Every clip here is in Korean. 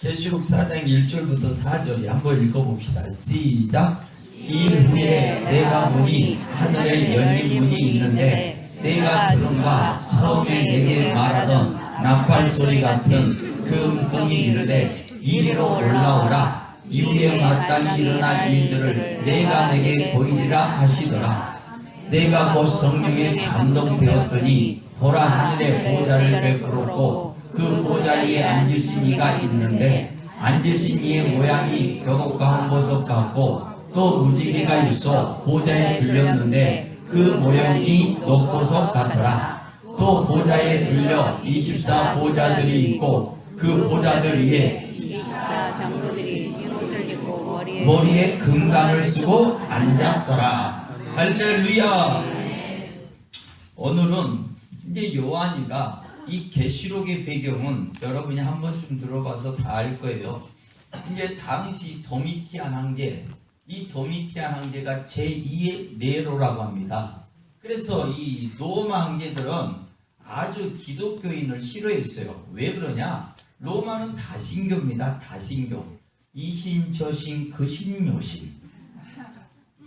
계시록 4장 1절부터 4절이 한번 읽어봅시다. 시작. 이후에 내가 보니 하늘에 열린 문이 있는데 내가 들은바 처음에 내게 말하던 나팔 소리 같은 그 음성이 이르되 이리로 올라오라. 이후에 마땅히 일어날 일들을 내가 내게 보이리라 하시더라. 내가 곧 성령에 감동되었더니 보라, 하늘에 보좌를 베풀었고 그 보좌 위에 앉으신 이가 있는데 앉으신 이의 모양이 벽옥과 홍보석 같고 또 무지개가 있어 보좌에 들렸는데 그 모양이 녹보석 같더라. 또 보좌에 들려 24 보좌들이 있고 그 보좌들 위에 24 장로들이 흰옷을 입고 머리에 금관을 쓰고 앉았더라. 할렐루야. 오늘은 이제 요한이가 이 계시록의 배경은 여러분이 한 번쯤 들어봐서 다 알 거예요. 이제 당시 도미티안 황제, 이 도미티안 황제가 제2의 네로라고 합니다. 그래서 이 로마 황제들은 아주 기독교인을 싫어했어요. 왜 그러냐? 로마는 다신교입니다. 다신교. 이신, 저신, 그신, 요신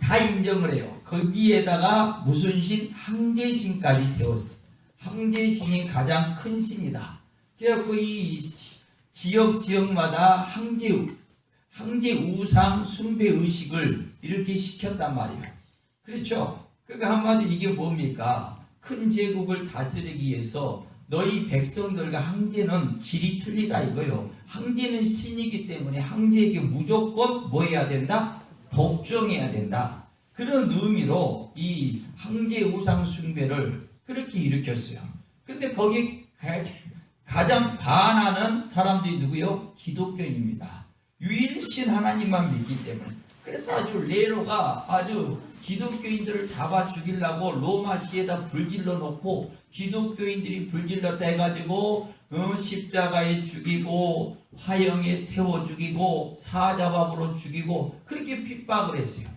다 인정을 해요. 거기에다가 무슨 신? 황제신까지 세웠어. 황제신이 가장 큰 신이다. 그래갖고 이 지역마다 황제 우상 숭배 의식을 이렇게 시켰단 말이에요. 그렇죠? 그러니까 한마디로 이게 뭡니까? 큰 제국을 다스리기 위해서 너희 백성들과 황제는 질이 틀리다 이거요. 황제는 신이기 때문에 황제에게 무조건 뭐 해야 된다? 복종해야 된다. 그런 의미로 이 황제 우상 숭배를 그렇게 일으켰어요. 근데 거기 가장 반하는 사람들이 누구요? 기독교인입니다. 유일신 하나님만 믿기 때문에. 그래서 아주 네로가 아주 기독교인들을 잡아 죽이려고 로마시에다 불질러 놓고 기독교인들이 불질렀다 해가지고 십자가에 죽이고 화형에 태워 죽이고 사자밥으로 죽이고 그렇게 핍박을 했어요.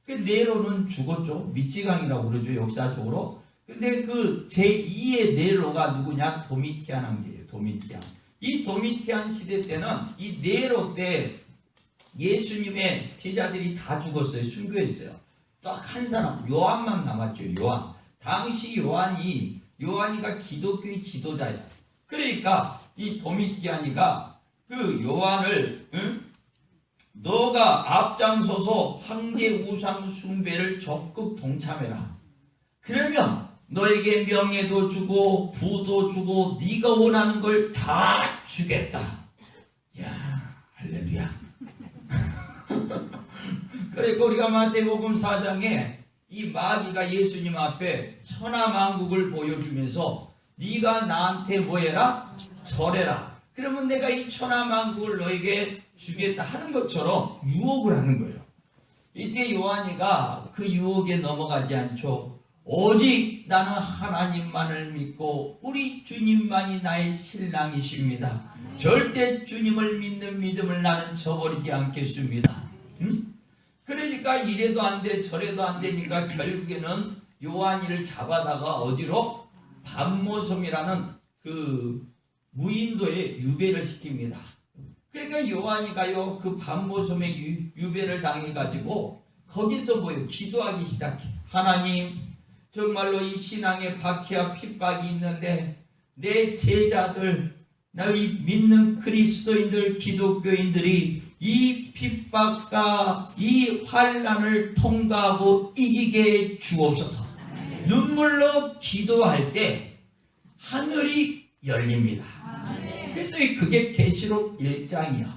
그 네로는 죽었죠. 미치강이라고 그러죠, 역사적으로. 근데 그 제2의 네로가 누구냐? 도미티안 황제예요. 도미티안. 이 도미티안 시대 때는 이 네로 때 예수님의 제자들이 다 죽었어요. 순교했어요. 딱 한 사람 요한만 남았죠. 요한. 당시 요한이가 기독교의 지도자예요. 그러니까 이 도미티안이가 그 요한을 너가 앞장서서 황제 우상 숭배를 적극 동참해라. 그러면 너에게 명예도 주고 부도 주고 네가 원하는 걸 다 주겠다. 야, 할렐루야. 그러니까 우리가 마태복음 4장에 이 마귀가 예수님 앞에 천하만국을 보여주면서 네가 나한테 뭐해라? 절해라. 그러면 내가 이 천하만국을 너에게 주겠다 하는 것처럼 유혹을 하는 거예요. 이때 요한이가 그 유혹에 넘어가지 않죠. 오직 나는 하나님만을 믿고 우리 주님만이 나의 신랑이십니다. 절대 주님을 믿는 믿음을 나는 저버리지 않겠습니다. 그러니까 이래도 안 돼 저래도 안 되니까 결국에는 요한이를 잡아다가 어디로? 밤모섬이라는 그 무인도에 유배를 시킵니다. 그러니까 요한이가요 그 밤모섬에 유배를 당해가지고 거기서 뭐요? 기도하기 시작해. 하나님, 정말로 이 신앙에 박해와 핍박이 있는데 내 제자들, 너희 믿는 그리스도인들, 기독교인들이 이 핍박과 이 환난을 통과하고 이기게 주옵소서. 눈물로 기도할 때 하늘이 열립니다. 그래서 그게 계시록 1장이야.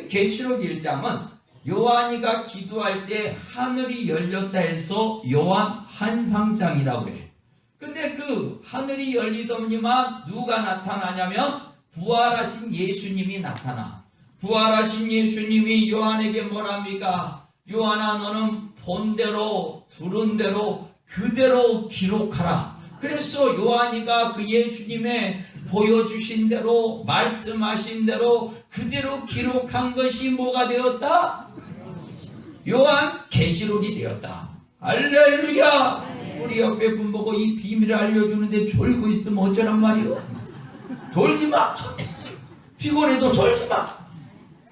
계시록 1장은 요한이가 기도할 때 하늘이 열렸다 해서 요한 한상장이라고 해. 근데 그 하늘이 열리더니만 누가 나타나냐면 부활하신 예수님이 나타나. 부활하신 예수님이 요한에게 뭐랍니까? 요한아, 너는 본 대로 들은 대로 그대로 기록하라. 그래서 요한이가 그 예수님의 보여주신 대로 말씀하신 대로 그대로 기록한 것이 뭐가 되었다? 요한 계시록이 되었다. 할렐루야. 우리 옆에 분 보고 이 비밀을 알려주는데 졸고 있으면 어쩌란 말이요? 졸지마. 피곤해도 졸지마.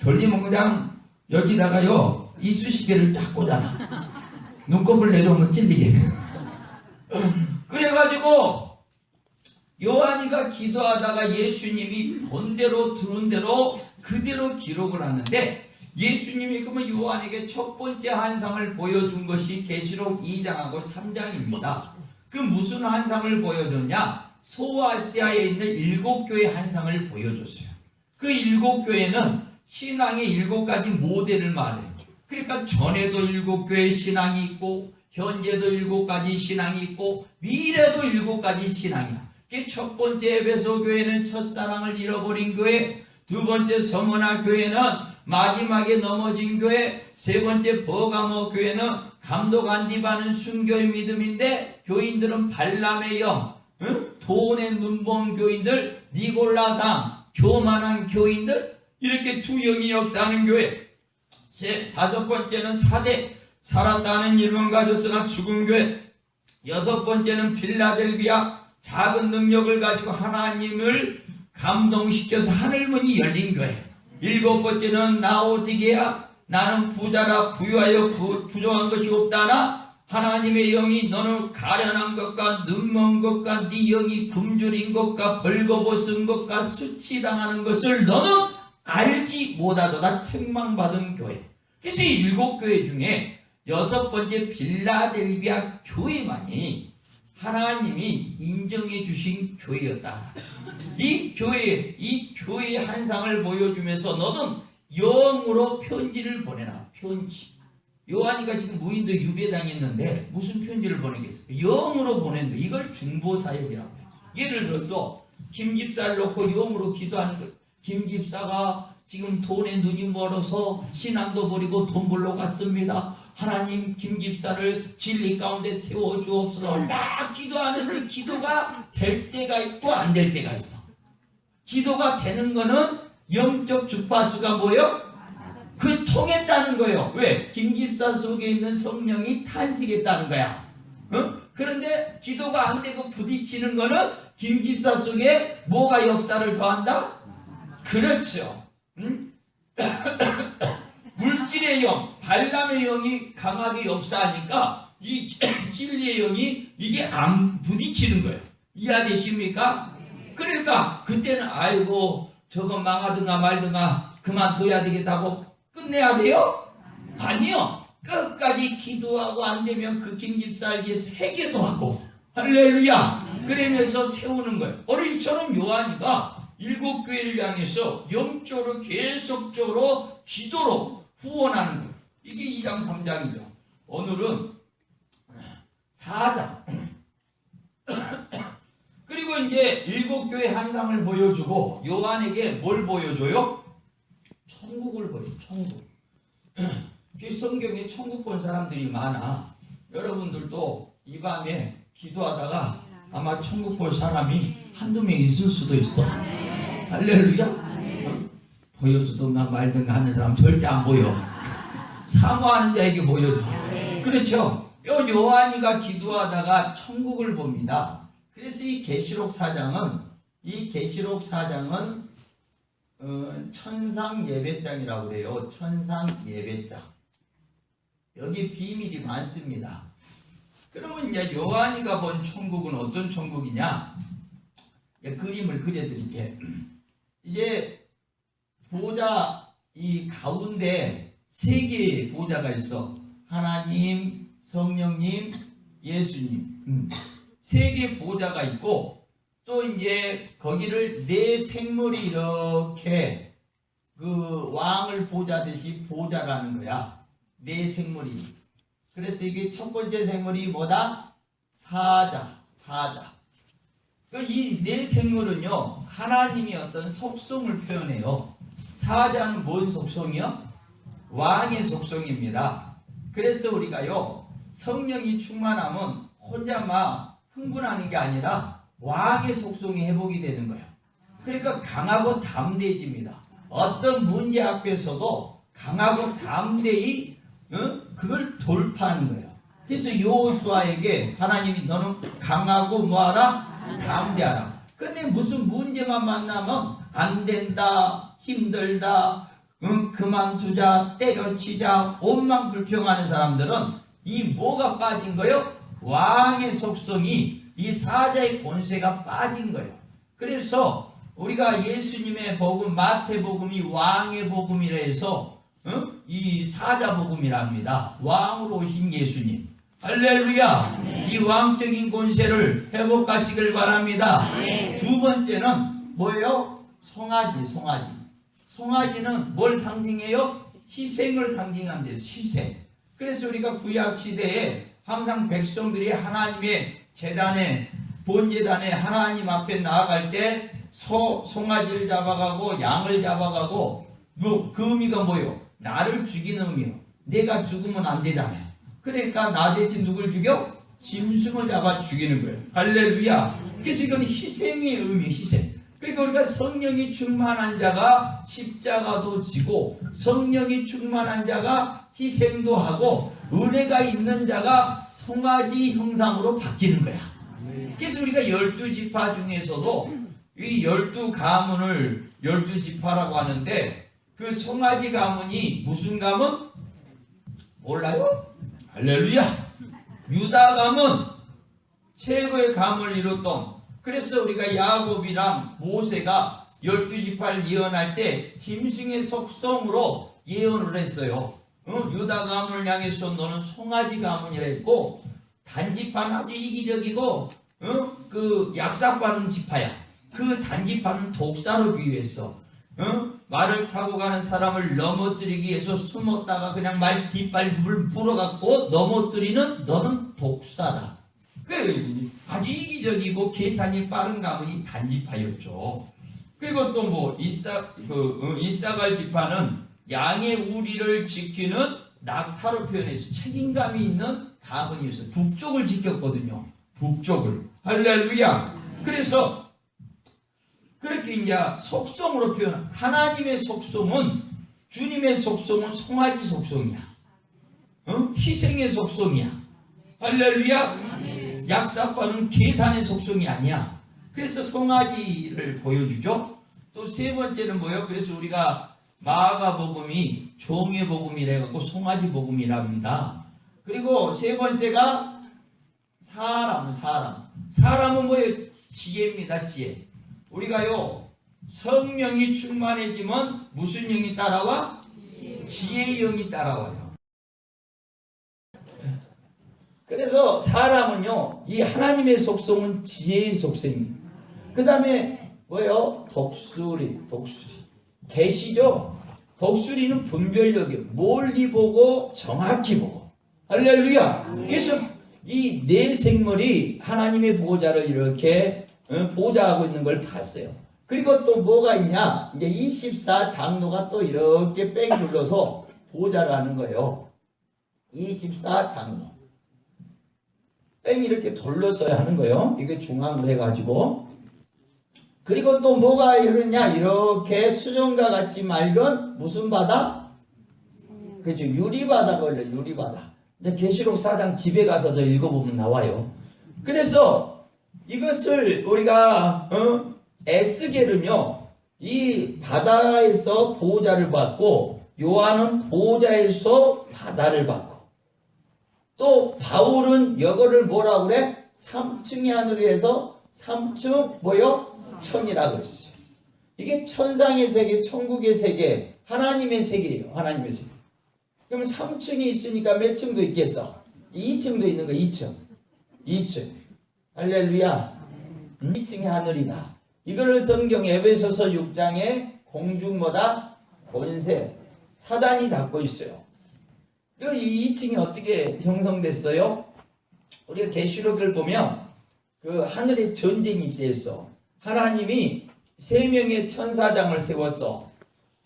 졸리면 그냥 여기다가요 이쑤시개를 딱 꽂아놔. 눈곱을 내려오면 찔리게. 그래가지고 요한이가 기도하다가 예수님이 본 대로 들은 대로 그대로 기록을 하는데, 예수님이 그러면 요한에게 첫 번째 환상을 보여준 것이 계시록 2장하고 3장입니다. 그 무슨 환상을 보여줬냐? 소아시아에 있는 7교회 환상을 보여줬어요. 그 7교회는 신앙의 7가지 모델을 말해요. 그러니까 전에도 7교회 신앙이 있고, 현재도 7가지 신앙이 있고, 미래도 7가지 신앙이야. 첫 번째 에베소 교회는 첫사랑을 잃어버린 교회, 두 번째 서머나 교회는 마지막에 넘어진 교회, 세 번째 버가모 교회는 감독 안 디바는 순교의 믿음인데 교인들은 발람의 영, 돈의 눈먼 교인들, 니골라당, 교만한 교인들, 이렇게 두 영이 역사하는 교회. 다섯 번째는 사대, 살았다는 이름은 가졌으나 죽은 교회. 여섯 번째는 필라델비아, 작은 능력을 가지고 하나님을 감동시켜서 하늘문이 열린 교회. 일곱 번째는 라오디게아, 나는 부자라 부유하여 부족한 것이 없다나 하나님의 영이 너는 가련한 것과 눈먼 것과 네 영이 굶주린 것과 벌거벗은 것과 수치당하는 것을 너는 알지 못하도다 책망받은 교회. 그래서 이 7교회 중에 여섯 번째 빌라델비아 교회만이 하나님이 인정해 주신 교회였다. 이 교회의 환상을 보여주면서 너는 영으로 편지를 보내라. 편지. 요한이가 지금 무인도 유배당했는데 무슨 편지를 보내겠어? 영으로 보낸 거. 이걸 중보사역이라고 해요. 예를 들어서 김 집사를 놓고 영으로 기도하는 거. 김 집사가 지금 돈에 눈이 멀어서 신앙도 버리고 돈 벌러 갔습니다. 하나님 김 집사를 진리 가운데 세워주옵소서. 막 기도하는데 기도가 될 때가 있고 안 될 때가 있어. 기도가 되는 거는 영적 주파수가 뭐예요? 그 통했다는 거예요. 왜? 김 집사 속에 있는 성령이 탄식했다는 거야. 그런데 기도가 안 되고 부딪히는 거는 김 집사 속에 뭐가 역사를 더한다? 그렇죠. 물질의 영, 발람의 영이 강하게 역사하니까 이 진리의 영이 이게 안 부딪히는 거예요. 이해되십니까? 그러니까 그때는 아이고 저거 망하든가 말든가 그만둬야 되겠다고 끝내야 돼요? 아니요. 끝까지 기도하고 안 되면 그 김집사를 위해서 회개도 하고 할렐루야 그러면서 세우는 거예요. 어린이처럼 요한이가 7교회를 향해서 영적으로 계속적으로 기도로 후원하는 거예요. 이게 2장 3장이죠. 오늘은 4장. 그리고 이제 7교회 환상을 보여주고 요한에게 뭘 보여줘요? 천국을 보여요. 천국. 그 성경에 천국 본 사람들이 많아. 여러분들도 이 밤에 기도하다가 아마 천국 볼 사람이 한두 명 있을 수도 있어. 할렐루야. 보여주든가 말든가 하는 사람 절대 안 보여. 사모하는 자에게 보여줘. 그렇죠. 요한이가 기도하다가 천국을 봅니다. 그래서 이 계시록 4장은 천상 예배장이라고 그래요. 천상 예배장. 여기 비밀이 많습니다. 그러면 이제 요한이가 본 천국은 어떤 천국이냐? 그림을 그려드릴게. 이제 보좌 이 가운데 3개의 보좌가 있어. 하나님, 성령님, 예수님. 3개의 보좌가 있고 또 이제 거기를 4생물이 이렇게 그 왕을 보자듯이 보좌라는 거야. 4생물이. 그래서 이게 첫 번째 생물이 뭐다? 사자. 이 4생물은요 하나님이 어떤 속성을 표현해요. 사자는 뭔 속성이요? 왕의 속성입니다. 그래서 우리가요 성령이 충만하면 혼자 막 흥분하는 게 아니라 왕의 속성이 회복이 되는 거예요. 그러니까 강하고 담대해집니다. 어떤 문제 앞에서도 강하고 담대히 그걸 돌파하는 거예요. 그래서 여호수아에게 하나님이 너는 강하고 뭐하라? 담대하라. 근데 무슨 문제만 만나면 안 된다, 힘들다, 그만두자, 때려치자, 원망 불평하는 사람들은 이 뭐가 빠진 거요? 왕의 속성이, 이 사자의 권세가 빠진 거예요. 그래서 우리가 예수님의 복음, 마태복음이 왕의 복음이라 해서 이 사자복음이랍니다. 왕으로 오신 예수님, 할렐루야. 네. 이 왕적인 권세를 회복하시길 바랍니다. 네. 두 번째는 뭐예요? 송아지. 송아지는 뭘 상징해요? 희생을 상징한대요. 희생. 그래서 우리가 구약시대에 항상 백성들이 하나님의 제단에, 본제단에 하나님 앞에 나아갈 때 송아지를 잡아가고 양을 잡아가고, 그 의미가 뭐예요? 나를 죽이는 의미요. 내가 죽으면 안 되잖아요. 그러니까 나 대신 누굴 죽여? 짐승을 잡아 죽이는 거예요. 할렐루야. 그래서 이건 희생의 의미, 희생. 그러니까 우리가 성령이 충만한 자가 십자가도 지고, 성령이 충만한 자가 희생도 하고, 은혜가 있는 자가 송아지 형상으로 바뀌는 거야. 그래서 우리가 12지파 중에서도 이 12가문을 12지파라고 하는데, 그 송아지 가문이 무슨 가문? 몰라요? 할렐루야. 유다 가문, 최고의 가문을 이뤘던, 그래서 우리가 야곱이랑 모세가 12지파를 예언할 때 짐승의 속성으로 예언을 했어요. 유다 가문을 향해서 너는 송아지 가문이라 했고, 단지파는 아주 이기적이고 그 약삭빠른 지파야. 그 단지파는 독사로 비유했어. 말을 타고 가는 사람을 넘어뜨리기 위해서 숨었다가 그냥 말 뒷발을 불어갖고 넘어뜨리는 너는 독사다. 아주 이기적이고 계산이 빠른 가문이 단지파였죠. 그리고 또 뭐 이사갈 지파는 양의 우리를 지키는 낙타로 표현해서 책임감이 있는 가문이었어요. 북쪽을 지켰거든요. 북쪽을. 할렐루야. 그래서 그렇게 이제 속성으로 표현, 하나님의 속성은, 주님의 속성은 송아지 속성이야. 희생의 속성이야. 할렐루야. 약삭빠는 계산의 속성이 아니야. 그래서 송아지를 보여주죠. 또 세 번째는 뭐예요? 그래서 우리가 마가복음이 종의 복음이라 해갖고 송아지 복음이랍니다. 그리고 세 번째가 사람은 뭐예요? 지혜입니다. 지혜. 우리가요, 성령이 충만해지면 무슨 영이 따라와? 지혜의 영이 따라와요. 그래서 사람은요, 이 하나님의 속성은 지혜의 속성입니다. 그 다음에 뭐예요? 독수리. 계시죠? 독수리는 분별력이에요. 멀리 보고 정확히 보고. 할렐루야. 그래서 이 네 생물이 하나님의 보호자를 이렇게 보좌하고 있는 걸 봤어요. 그리고 또 뭐가 있냐? 이제 24장로가 또 이렇게 뺑 둘러서 보좌를 하는 거예요. 24장로. 뺑 이렇게 둘러서야 하는 거예요. 이게 중앙으로 해가지고. 그리고 또 뭐가 이러냐? 이렇게 수정과 같이 맑은 무슨 바다? 그렇죠. 유리바다가 걸려. 유리바다. 이제 계시록 4장 집에 가서 더 읽어보면 나와요. 그래서 이것을 우리가 에스겔은요, 이 바다에서 보호자를 받고, 요한은 보호자에서 바다를 받고, 또 바울은 이거를 뭐라고 그래? 3층의 하늘에서 3층 뭐요? 천이라고 했어요. 이게 천상의 세계, 천국의 세계, 하나님의 세계예요. 하나님의 세계. 그러면 3층이 있으니까 몇 층도 있겠어? 2층도 있는 거. 2층. 할렐루야. 2층의 하늘이다. 이거를 성경 에베소서 6장에 공중보다 권세, 사단이 잡고 있어요. 이 2층이 어떻게 형성됐어요? 우리가 계시록을 보면 그 하늘에 전쟁이 있대서 하나님이 3명의 천사장을 세웠어.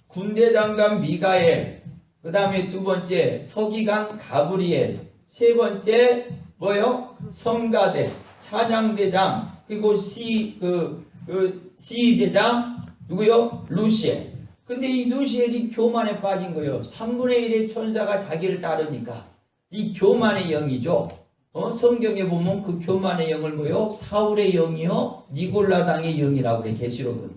군대장관 미가엘, 그 다음에 두 번째 서기관 가브리엘, 세 번째 뭐요? 성가대, 찬양대장, 그리고 시대장 누구요? 루시엘. 근데 이 루시엘이 교만에 빠진 거예요. 3분의 1의 천사가 자기를 따르니까. 이 교만의 영이죠. 성경에 보면 그 교만의 영을 뭐요? 사울의 영이요, 니골라당의 영이라고 그래. 계시록은.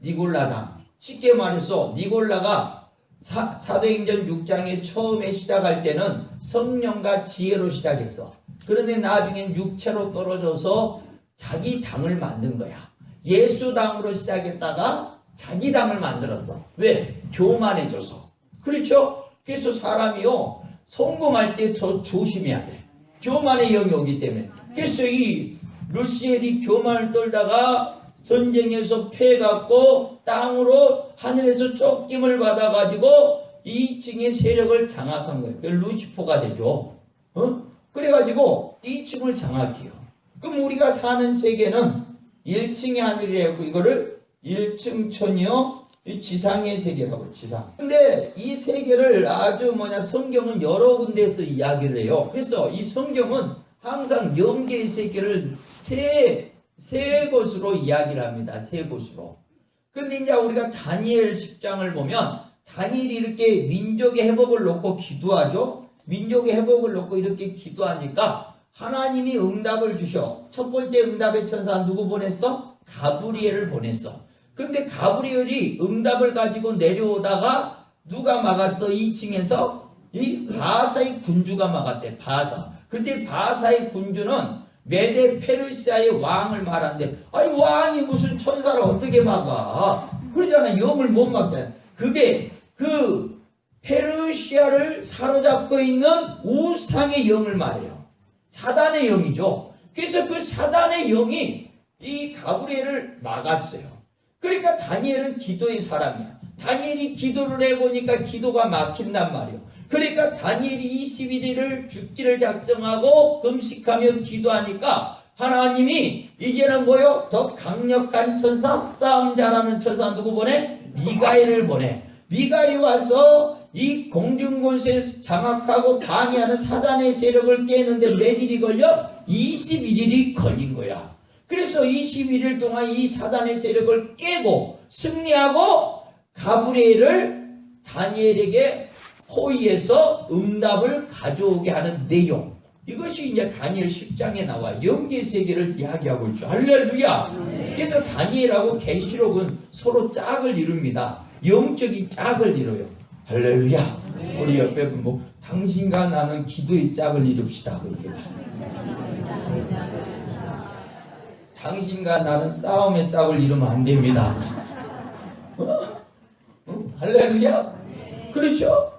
니골라당. 쉽게 말해서 니골라가 사도행전 6장에 처음에 시작할 때는 성령과 지혜로 시작했어. 그런데 나중엔 육체로 떨어져서 자기 당을 만든 거야. 예수 당으로 시작했다가 자기 당을 만들었어. 왜? 교만해져서. 그렇죠? 그래서 사람이요 성공할 때 더 조심해야 돼. 교만의 영이 오기 때문에. 그래서 이 루시엘이 교만을 떨다가 전쟁에서 패해갖고 땅으로 하늘에서 쫓김을 받아가지고 2층의 세력을 장악한 거예요. 그 루시퍼가 되죠. 그래가지고 2층을 장악해요. 그럼 우리가 사는 세계는 1층의 하늘이라고 이거를 1층 천이요 지상의 세계라고 지상. 근데 이 세계를 아주 성경은 여러 군데에서 이야기를 해요. 그래서 이 성경은 항상 영계의 세계를 세 곳으로 이야기를 합니다. 세 곳으로. 근데 이제 우리가 다니엘 10장을 보면 다니엘이 이렇게 민족의 회복을 놓고 기도하죠. 민족의 회복을 놓고 이렇게 기도하니까 하나님이 응답을 주셔. 첫 번째 응답의 천사 누구 보냈어? 가브리엘을 보냈어. 근데 가브리엘이 응답을 가지고 내려오다가 누가 막았어? 2층에서 이 바사의 군주가 막았대. 바사. 그때 바사의 군주는 메데 페르시아의 왕을 말하는데 아니 왕이 무슨 천사를 어떻게 막아? 그러잖아. 영을 못 막잖아. 그게 그 페르시아를 사로잡고 있는 우상의 영을 말해요. 사단의 영이죠. 그래서 그 사단의 영이 이 가브리엘을 막았어요. 그러니까 다니엘은 기도의 사람이야. 다니엘이 기도를 해보니까 기도가 막힌단 말이에요. 그러니까 다니엘이 21일을 죽기를 작정하고 금식하며 기도하니까 하나님이 이제는 뭐요? 더 강력한 천사, 싸움 잘하는 천사 누구 보내? 미가엘을 보내. 미가엘이 와서 이 공중권세 장악하고 방해하는 사단의 세력을 깨는데 몇 일이 걸려? 21일이 걸린 거야. 그래서 21일 동안 이 사단의 세력을 깨고 승리하고 가브리엘을 다니엘에게 호위해서 응답을 가져오게 하는 내용. 이것이 이제 다니엘 10장에 나와 영계 세계를 이야기하고 있죠. 할렐루야. 그래서 다니엘하고 계시록은 서로 짝을 이룹니다. 영적인 짝을 이뤄요. 할렐루야. 우리 옆에 당신과 나는 기도의 짝을 이룹시다. 그렇게. 당신과 나는 싸움의 짝을 이루면 안 됩니다. 할렐루야. 그렇죠?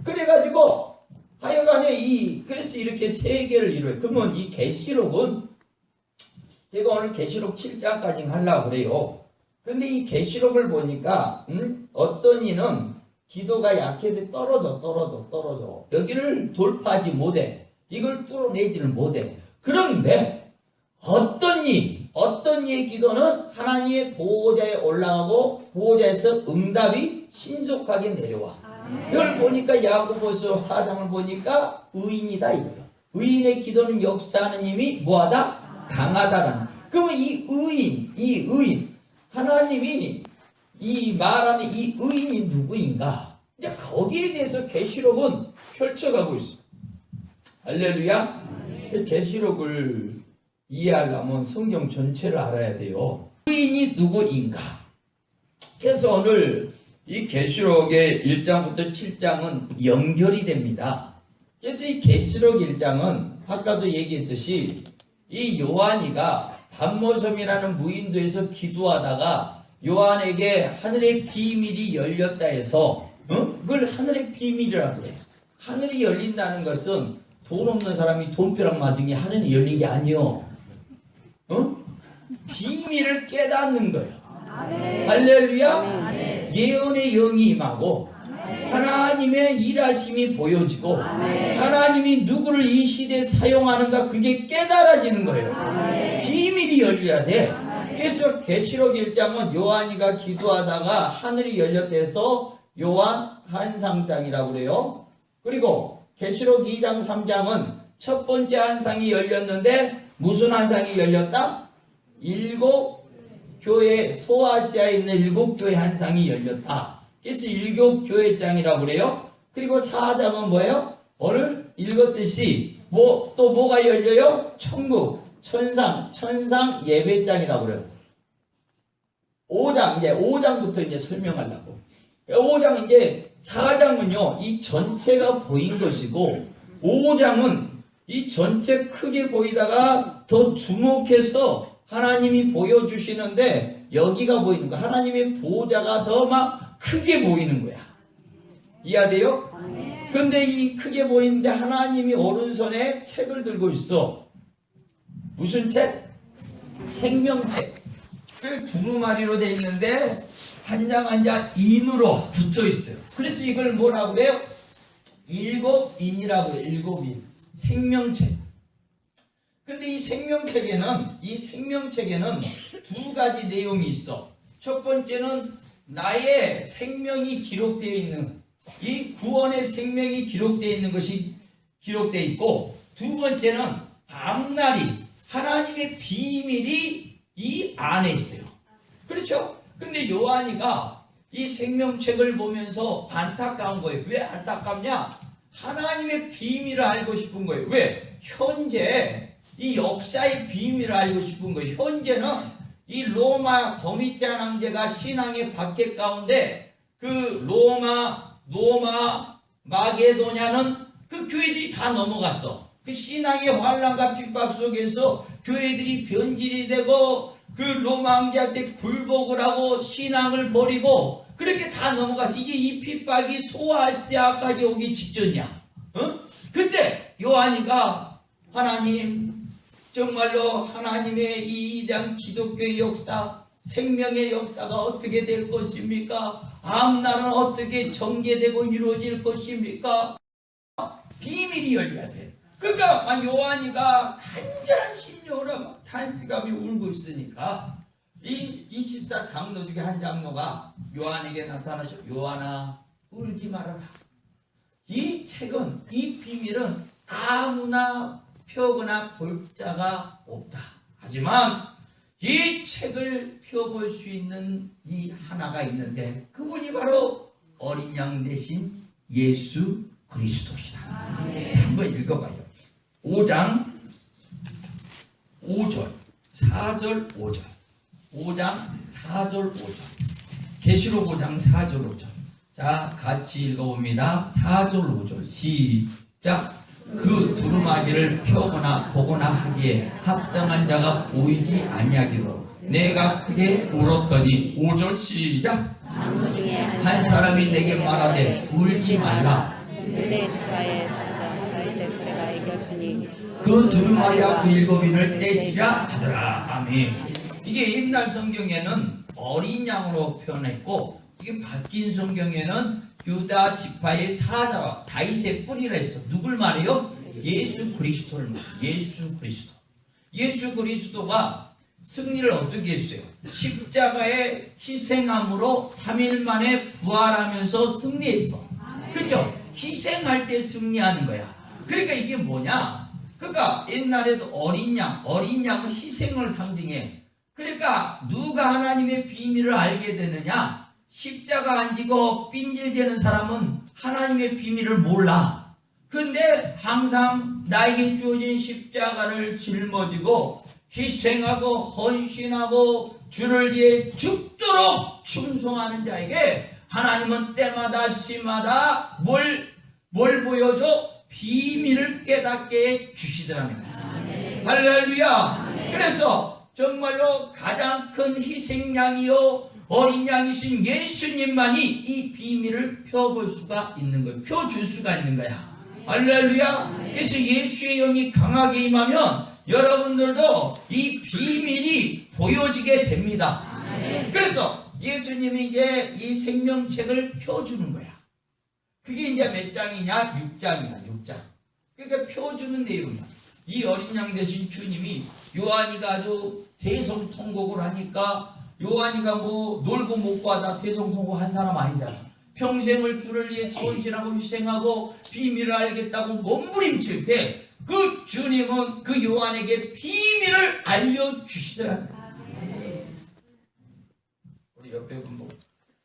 그래가지고 하여간에 그래서 이렇게 세 개를 이루어요. 그러면 이 계시록은 제가 오늘 계시록 7장까지 하려고 그래요. 근데 이 계시록을 보니까 어떤 이는 기도가 약해서 떨어져. 여기를 돌파하지 못해. 이걸 뚫어내지를 못해. 그런데 어떤 이의 기도는 하나님의 보호자에 올라가고 보호자에서 응답이 신속하게 내려와. 이걸 보니까 야고보서 4장을 보니까 의인이다 이거예요. 의인의 기도는 역사하는 힘이 뭐하다? 강하다라는. 그러면 이 의인 하나님이 이 말하는 이 의인이 누구인가? 이제 거기에 대해서 계시록은 펼쳐가고 있어. 할렐루야. 계시록을 이해하려면 성경 전체를 알아야 돼요. 의인이 누구인가? 그래서 오늘 이 계시록의 1장부터 7장은 연결이 됩니다. 그래서 이 계시록 1장은 아까도 얘기했듯이 이 요한이가 반모섬이라는 무인도에서 기도하다가 요한에게 하늘의 비밀이 열렸다 해서 그걸 하늘의 비밀이라고 그래. 하늘이 열린다는 것은 돈 없는 사람이 돈벼락 맞은 게 하늘이 열린 게 아니요. 비밀을 깨닫는 거예요. 할렐루야. 예언의 영이 임하고 하나님의 일하심이 보여지고 하나님이 누구를 이 시대에 사용하는가 그게 깨달아지는 거예요. 비밀이 열려야 돼. 그래서 계시록 1장은 요한이가 기도하다가 하늘이 열렸대서 요한 한상장이라고 그래요. 그리고 계시록 2장 3장은 첫 번째 한상이 열렸는데 무슨 한상이 열렸다? 7 교회 소아시아에 있는 7 교회 한상이 열렸다. 그래서 7 교회장이라고 그래요. 그리고 4장은 뭐예요? 오늘 읽었듯이 또 뭐가 열려요? 천국, 천상 예배장이라고 그래요. 5장, 이제 5장부터 이제 설명하려고. 5장 이제 4장은요, 이 전체가 보인 것이고, 5장은 이 전체 크게 보이다가 더 주목해서 하나님이 보여주시는데, 여기가 보이는 거야. 하나님의 보호자가 더 막 크게 보이는 거야. 이해돼요? 근데 이 크게 보이는데 하나님이 오른손에 책을 들고 있어. 무슨 책? 생명책. 그 두루마리로 돼 있는데 한 장 한 장 인으로 붙어 있어요. 그래서 이걸 뭐라고 그래요? 일곱인이라고 해요. 일곱인. 생명책. 근데 이 생명책에는 두 가지 내용이 있어. 첫 번째는 나의 생명이 기록되어 있는, 이 구원의 생명이 기록되어 있는 것이 기록되어 있고, 두 번째는 앞날이 하나님의 비밀이 이 안에 있어요. 그렇죠? 근데 요한이가 이 생명책을 보면서 안타까운 거예요. 왜 안타깝냐? 하나님의 비밀을 알고 싶은 거예요. 왜? 현재 이 역사의 비밀을 알고 싶은 거예요. 현재는 이 로마 도미티안 황제가 신앙의 박해 가운데 그 로마 마게도냐는 그 교회들이 다 넘어갔어. 그 신앙의 환란과 핍박 속에서 교회들이 변질이 되고 그 로마 황제한테 굴복을 하고 신앙을 버리고 그렇게 다 넘어갔어. 이게 이 핍박이 소아시아까지 오기 직전이야. 그때 요한이가 하나님, 정말로 하나님의 이 위대한 기독교의 역사, 생명의 역사가 어떻게 될 것입니까? 앞날은 어떻게 전개되고 이루어질 것입니까? 비밀이 열려야 돼. 그러니까 요한이가 간절한 심령으로 막 탄식하며 울고 있으니까 이 24장로 중에 한 장로가 요한에게 나타나서, 요한아 울지 말아라. 이 책은, 이 비밀은 아무나 펴거나 볼 자가 없다. 하지만 이 책을 펴볼 수 있는 이 하나가 있는데 그분이 바로 어린 양 대신 예수 그리스도시다. 자, 한번 읽어봐요. 5장 5절 4절 5절 5장 4절 5절 계시록 5장 4절 5절. 자, 같이 읽어봅니다. 4절 5절 시작. 그 두루마기를 펴거나 보거나 하기에 합당한 자가 보이지 아니하기로 내가 크게 울었더니. 5절 시작. 장로 중에 한 사람이 내게 말하되 울지 말라. 유대 스파의 사자 다윗의 그레가 이겼으니 그 두루마리와 그 일곱인을 떼시라 하더라. 아멘. 이게 옛날 성경에는 어린 양으로 표현했고, 이게 바뀐 성경에는 유다 지파의 사자와 다윗의 뿌리라 했어. 누굴 말해요? 예수 그리스도를 말해요. 예수 그리스도. 예수 그리스도가 승리를 어떻게 했어요? 십자가의 희생함으로 3일 만에 부활하면서 승리했어. 그렇죠? 희생할 때 승리하는 거야. 그러니까 이게 뭐냐? 그러니까 옛날에도 어린 양은 희생을 상징해. 그러니까 누가 하나님의 비밀을 알게 되느냐? 십자가 안 지고 삔질대는 사람은 하나님의 비밀을 몰라. 그런데 항상 나에게 주어진 십자가를 짊어지고 희생하고 헌신하고 주를 위해 죽도록 충성하는 자에게 하나님은 때마다 시마다 뭘 보여줘? 비밀을 깨닫게 주시더랍니다. 할렐루야. 그래서 정말로 가장 큰 희생양이요 어린 양이신 예수님만이 이 비밀을 펴볼 수가 있는 거예요. 펴줄 수가 있는 거야. 할렐루야. 그래서 예수의 영이 강하게 임하면 여러분들도 이 비밀이 보여지게 됩니다. 그래서 예수님이 이제 이 생명책을 펴주는 거야. 그게 이제 몇 장이냐? 6장이야. 6장. 그러니까 펴주는 내용이야. 이 어린 양 대신 주님이, 요한이가 아주 대성통곡을 하니까 요한이가 뭐 놀고 먹고 하다 대성통곡 한 사람 아니잖아. 평생을 주를 위해 헌신하고 희생하고 비밀을 알겠다고 몸부림칠 때 그 주님은 그 요한에게 비밀을 알려주시더랍니다. 우리 옆에 분 뭐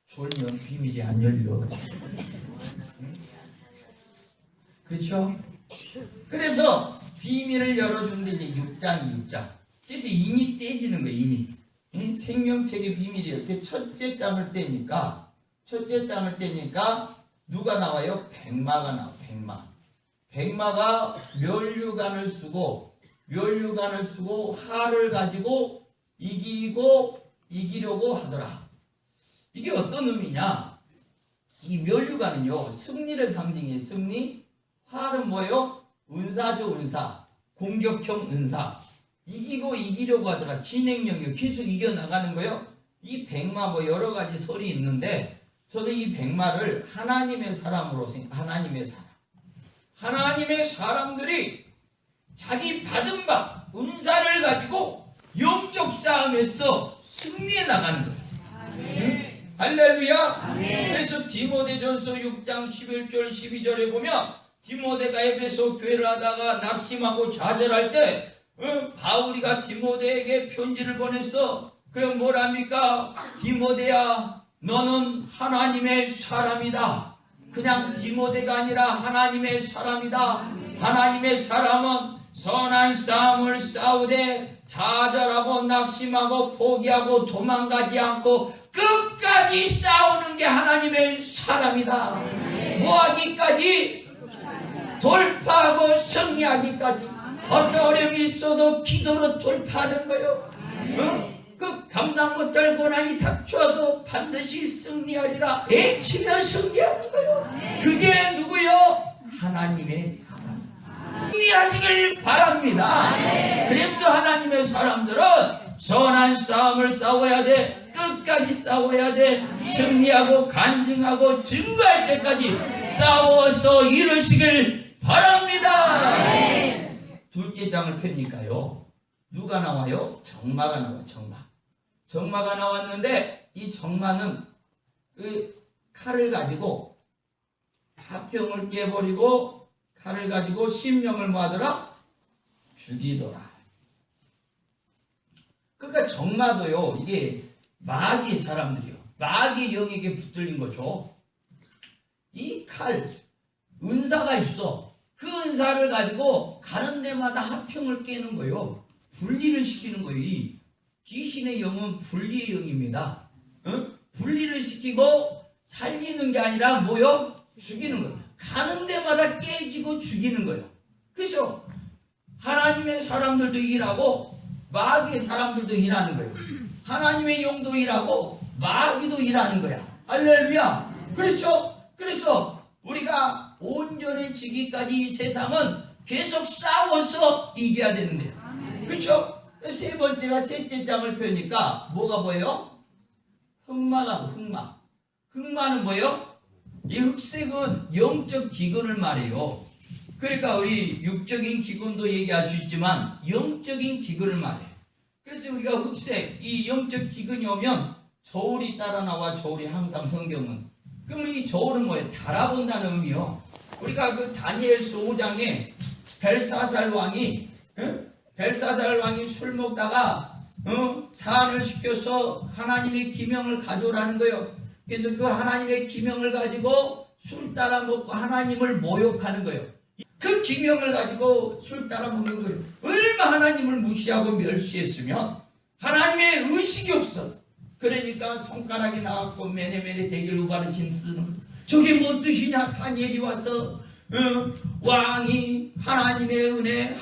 졸면 비밀이 안 열려. 그렇죠? 그래서 비밀을 열어주는데 이제 6장이 6장. 그래서 인이 떼지는 거예요. 인이. 이 생명책의 비밀이 이렇게 첫째 장을 떼니까 누가 나와요? 백마가 나와. 백마가 멸류관을 쓰고 활을 가지고 이기려고 하더라. 이게 어떤 의미냐? 이 멸류관은요, 승리를 상징해. 승리. 활은 뭐예요? 은사죠, 은사. 공격형 은사. 이기려고 하더라. 진행력이요. 계속 이겨나가는 거예요. 이 백마 뭐 여러 가지 설이 있는데, 저는 이 백마를 하나님의 사람으로 하나님의 사람들이 자기 받은 바 은사를 가지고 영적 싸움에서 승리해 나가는 거예요. 응? 할렐루야. 그래서 디모데전서 6장 11절 12절에 보면 디모데가 에베소 교회를 하다가 낙심하고 좌절할 때 바울이가 디모데에게 편지를 보냈어. 그럼 뭐랍니까? 디모데야, 너는 하나님의 사람이다. 그냥 디모데가 아니라 하나님의 사람이다. 하나님의 사람은 선한 싸움을 싸우되 좌절하고 낙심하고 포기하고 도망가지 않고 끝까지 싸우는 게 하나님의 사람이다. 뭐하기까지? 돌파하고 승리하기까지. 어떤 어려움이 있어도 기도로 돌파하는 거예요. 그 감당 못할 고난이 닥쳐도 반드시 승리하리라. 애치며 승리하는 거예요. 그게 누구요? 하나님의 사람. 승리하시길 바랍니다. 그래서 하나님의 사람들은 선한 싸움을 싸워야 돼. 끝까지 싸워야 돼. 승리하고 간증하고 증거할 때까지 싸워서 이루시길 바랍니다. 둘째 장을 펴니까요, 누가 나와요? 정마가 나와요. 정마가 나왔는데, 이 정마는 그 칼을 가지고 화평을 깨버리고 칼을 가지고 심령을 뭐하더라? 죽이더라. 그러니까 정마도요, 이게 마귀의 사람들이요, 마귀의 영에게 붙들린 거죠. 이 칼, 은사가 있어. 그 은사를 가지고 가는 데마다 화평을 깨는 거예요. 분리를 시키는 거예요. 이 귀신의 영은 분리의 영입니다. 분리를 시키고 살리는 게 아니라 뭐요? 죽이는 거예요. 가는 데마다 깨지고 죽이는 거예요. 그렇죠? 하나님의 사람들도 일하고 마귀의 사람들도 일하는 거예요. 하나님의 영도 일하고 마귀도 일하는 거야. 할렐루야. 그렇죠? 그래서 우리가 온전해지기까지 이 세상은 계속 싸워서 이겨야 되는 거예요. 그렇죠? 세 번째가 셋째 장을 펴니까 뭐가 보여요? 흑마는 뭐예요? 이 흑색은 영적 기근을 말해요. 그러니까 우리 육적인 기근도 얘기할 수 있지만 영적인 기근을 말해요. 그래서 우리가 흑색, 이 영적 기근이 오면 저울이 따라 나와. 저울이 항상 성경은. 그러면 이 저울은 뭐예요? 달아본다는 의미요. 우리가 그 다니엘서 5장에 벨사살 왕이 술 먹다가 사안을 시켜서 하나님의 기명을 가져오라는 거예요. 그래서 그 하나님의 기명을 가지고 술 따라 먹고 하나님을 모욕하는 거예요. 그 기명을 가지고 술 따라 먹는 거예요. 얼마 하나님을 무시하고 멸시했으면 하나님의 의식이 없어. 그러니까 손가락이 나왔고 메네메네 대길 우바르신 쓰는, 저게 뭔 뜻이냐? 다니엘이 와서 왕이 하나님의 은혜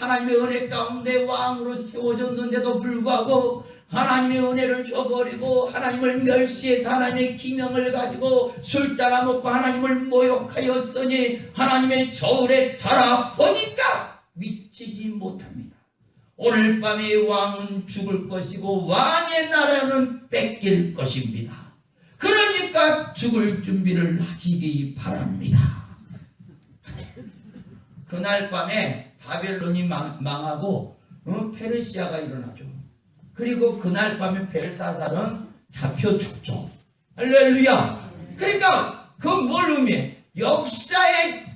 가운데 왕으로 세워졌는데도 불구하고 하나님의 은혜를 줘버리고 하나님을 멸시해서 하나님의 기명을 가지고 술 따라 먹고 하나님을 모욕하였으니 하나님의 저울에 달아 보니까 미치지 못합니다. 오늘 밤에 왕은 죽을 것이고 왕의 나라는 뺏길 것입니다. 그러니까 죽을 준비를 하시기 바랍니다. 그날 밤에 바벨론이 망하고 페르시아가 일어나죠. 그리고 그날 밤에 벨사살은 잡혀 죽죠. 할렐루야. 그러니까 그 뭘 의미해? 역사의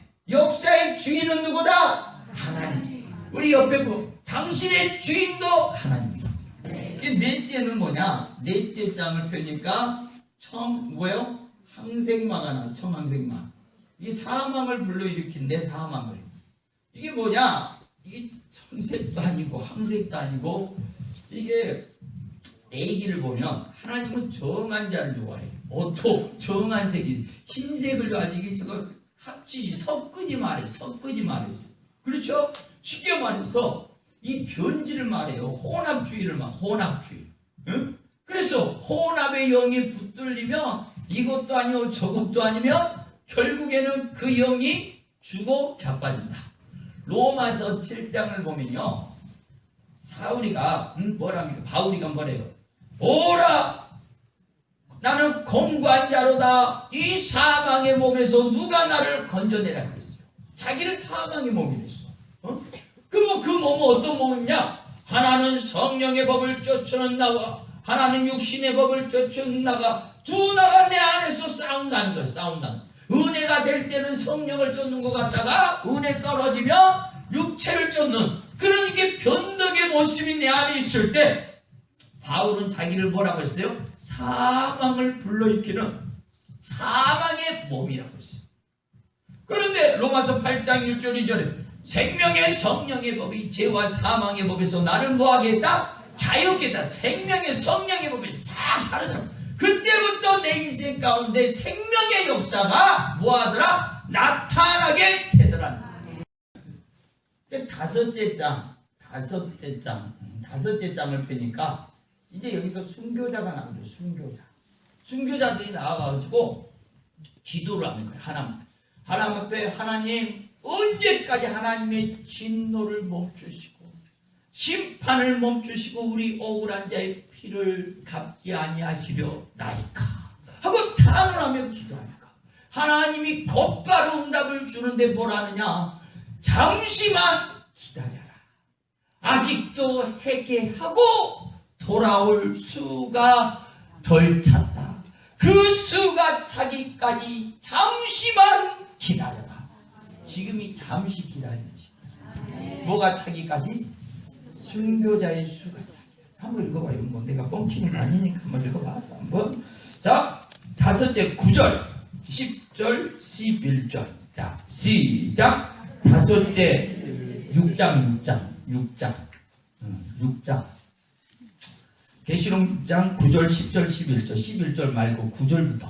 주인은 누구다? 하나님. 우리 옆에 보면 당신의 주인도 하나님이다. 넷째는 뭐냐? 넷째 장을 펴니까 항생마가 나와. 청항생마. 이 사망을 불러일으킨대. 사망을. 이게 뭐냐? 이게 청색도 아니고 항색도 아니고 이게 애기를 보면 하나님은 정한 자를 좋아해요. 옷도 정한 색이 흰색을 가지고 저거 합치지 섞지 말했어. 그렇죠? 쉽게 말해서 이 변질을 말해요. 혼합주의를 말, 혼합주의. 응? 그래서 혼합의 영이 붙들리면 이것도 아니고 저것도 아니면 결국에는 그 영이 죽어 자빠진다. 로마서 7장을 보면요, 사울이가 뭐랍니까? 바울이가 뭐래요? 오라, 나는 공고한 자로다. 이 사망의 몸에서 누가 나를 건져내라 그랬어요. 자기를 사망의 몸이랬어. 그럼 그 몸은 어떤 몸이냐? 하나는 성령의 법을 쫓아는 나와, 하나는 육신의 법을 쫓아는 나가, 두 나가 내 안에서 싸운다는 거예요. 싸운다는 거예요. 은혜가 될 때는 성령을 쫓는 것 같다가 은혜 떨어지면 육체를 쫓는 그런 게 변덕의 모습이 내 안에 있을 때 바울은 자기를 뭐라고 했어요? 사망을 불러일으키는 사망의 몸이라고 했어요. 그런데 로마서 8장 1절 2절에 생명의 성령의 법이 죄와 사망의 법에서 나를 뭐하겠다? 자유롭겠다. 생명의 성령의 법이 싹 사라져. 그때부터 내 인생 가운데 생명의 역사가 뭐하더라? 나타나게 되더라. 다섯째 장을 펴니까 이제 여기서 순교자가 나오죠. 순교자들이 나와가지고 기도를 하는 거예요. 하나님 앞에 하나님, 언제까지 하나님의 진노를 멈추시고 심판을 멈추시고 우리 억울한 자의 피를 갚지 아니하시려 나이까 하고 탄원하며 기도하니까 하나님이 곧바로 응답을 주는데 뭐라느냐? 잠시만 기다려라. 아직도 회개하고 돌아올 수가 덜 찼다. 그 수가 차기까지 잠시만 기다려라. 지금이 잠시 기다리는 시간. 뭐가 차기까지? 순교자의 수가 차기. 한번 읽어봐요. 뭐 내가 뻥치는 거 아니니까 한번 읽어봐. 한번. 자, 다섯째 9절, 10절, 11절. 자, 시작. 다섯째 6장. 계시록 6장 9절, 10절, 11절. 11절 말고 9절부터.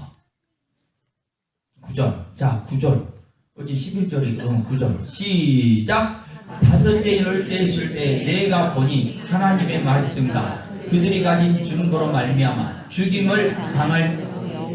9절. 자, 9절. 어제 11절에서 9절. 시작. 다섯째 일을 떼었을 때 내가 보니 하나님의 말씀과 그들이 가진 증거로 말미암아 죽임을 당할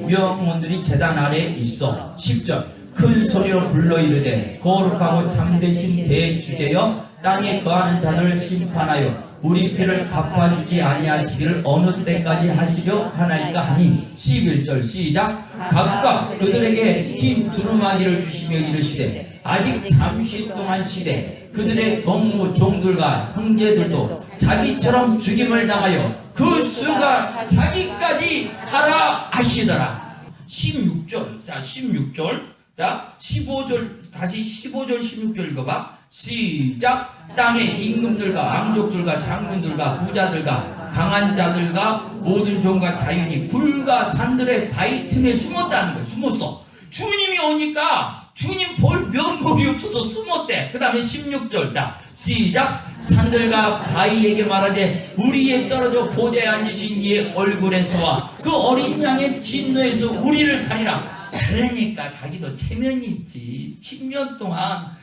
영혼들이 제단 아래 있어. 10절. 큰 소리로 불러 이르되 거룩하고 참되신 대주제여 땅에 거하는 자들을 심판하여 우리 피를 갚아주지 아니하시기를 어느 때까지 하시려 하나이까 하니. 11절 시작. 각각 그들에게 흰 두루마기를 주시며 이르시되 아직 잠시 동안 시되 그들의 동무 종들과 형제들도 자기처럼 죽임을 당하여 그 수가 자기까지 하라 하시더라. 16절. 자, 16절. 자, 15절, 다시 15절, 16절 읽어봐. 시작. 땅의 임금들과 왕족들과 장군들과 부자들과 강한 자들과 모든 종과 자연이 불과 산들의 바위 틈에 숨었다는 거예요. 숨었어. 주님이 오니까 주님 볼 면목이 없어서 숨었대. 그 다음에 16절. 자, 시작. 산들과 바위에게 말하되 우리에 떨어져 보좌에 앉으신 이의 얼굴에서와 그 어린 양의 진노에서 우리를 가리라. 그러니까 자기도 체면이 있지. 10년 동안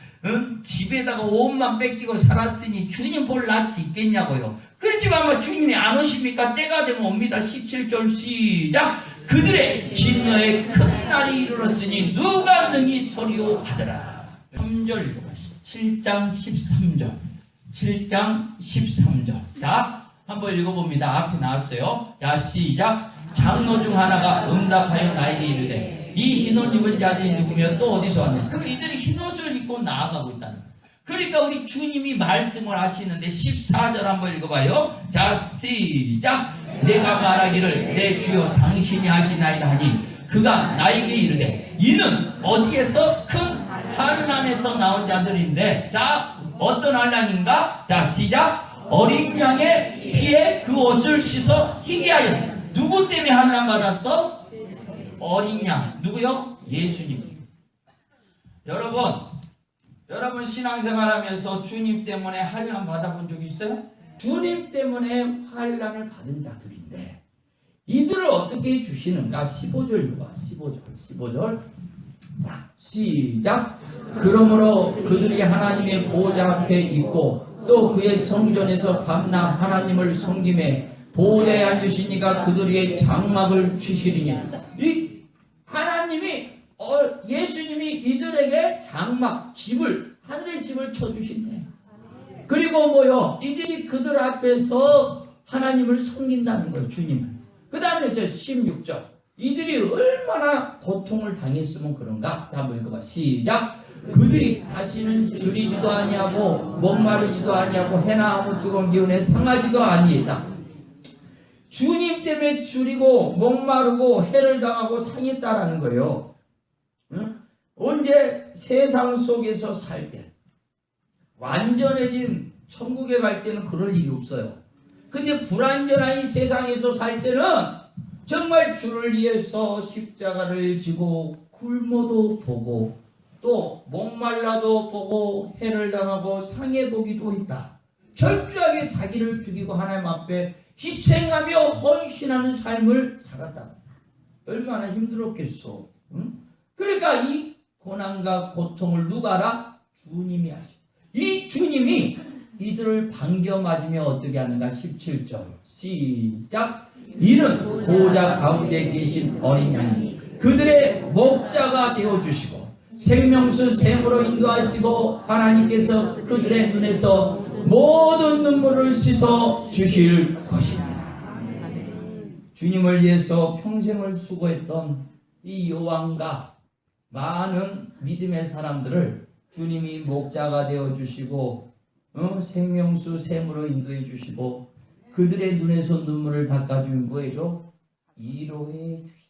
집에다가 옷만 뺏기고 살았으니 주님 볼 낯이 있겠냐고요. 그렇지만 아마 주님이 안 오십니까? 때가 되면 옵니다. 17절 시작. 그들의 진노의 큰 날이 이르렀으니 누가 능히 소리오 하더라. 3절 읽어보시죠. 7장 13절. 7장 13절. 자, 한번 읽어봅니다. 앞에 나왔어요. 자, 시작. 장로 중 하나가 응답하여 나에게 이르되 이 흰옷 입은 자들이 누구며 또 어디서 왔느냐. 그럼 이들이 흰옷을 입고 나아가고 있다는 거예요. 그러니까 우리 주님이 말씀을 하시는데 14절 한번 읽어봐요. 자, 시작. 내가 말하기를 내 주여 당신이 하시나이다 하니 그가 나에게 이르되 이는 어디에서 큰 환난에서 나온 자들인데. 자, 어떤 환난인가? 자, 시작. 어린 양의 피에 그 옷을 씻어 희게 하여. 누구 때문에 환난 받았어? 어린 양. 누구요? 예수님. 여러분 신앙생활하면서 주님 때문에 환난 받아본 적 있어요? 주님 때문에 환난을 받은 자들인데 이들을 어떻게 주시는가? 15절 봐. 15절. 자, 시작. 그러므로 그들이 하나님의 보호자 앞에 있고 또 그의 성전에서 밤낮 하나님을 섬김에 보호자에 앉으신 이가 그들에게 장막을 주시리니, 이 하나님이 예수님이 이들에게 장막, 집을, 하늘의 집을 쳐주신대. 그리고 뭐요? 이들이 그들 앞에서 하나님을 섬긴다는 거예요, 주님을. 그 다음에 16절. 이들이 얼마나 고통을 당했으면 그런가? 자, 한번 읽어봐. 시작. 그들이 다시는 줄이지도 아니하고 목마르지도 아니하고 해나 아무 뜨거운 기운에 상하지도 아니했다. 주님 때문에 줄이고 목마르고 해를 당하고 상했다라는 거예요. 응? 언제? 세상 속에서 살 때. 완전해진 천국에 갈 때는 그럴 일이 없어요. 근데 불완전한 이 세상에서 살 때는 정말 주를 위해서 십자가를 지고 굶어도 보고 또 목말라도 보고 해를 당하고 상해보기도 했다. 철저하게 자기를 죽이고 하나님 앞에 희생하며 헌신하는 삶을 살았다. 얼마나 힘들었겠어. 응? 그러니까 이 고난과 고통을 누가 알아? 주님이 하시. 이 주님이 이들을 반겨 맞으며 어떻게 하는가? 17절 시작. 이는 보호자 가운데 계신 어린 양이 그들의 목자가 되어주시고 생명수 샘으로 인도하시고 하나님께서 그들의 눈에서 모든 눈물을 씻어 주실 것입니다. 주님을 위해서 평생을 수고했던 이 여왕과 많은 믿음의 사람들을 주님이 목자가 되어주시고 생명수 샘으로 인도해 주시고 그들의 눈에서 눈물을 닦아주는 거예요. 위로해 주시고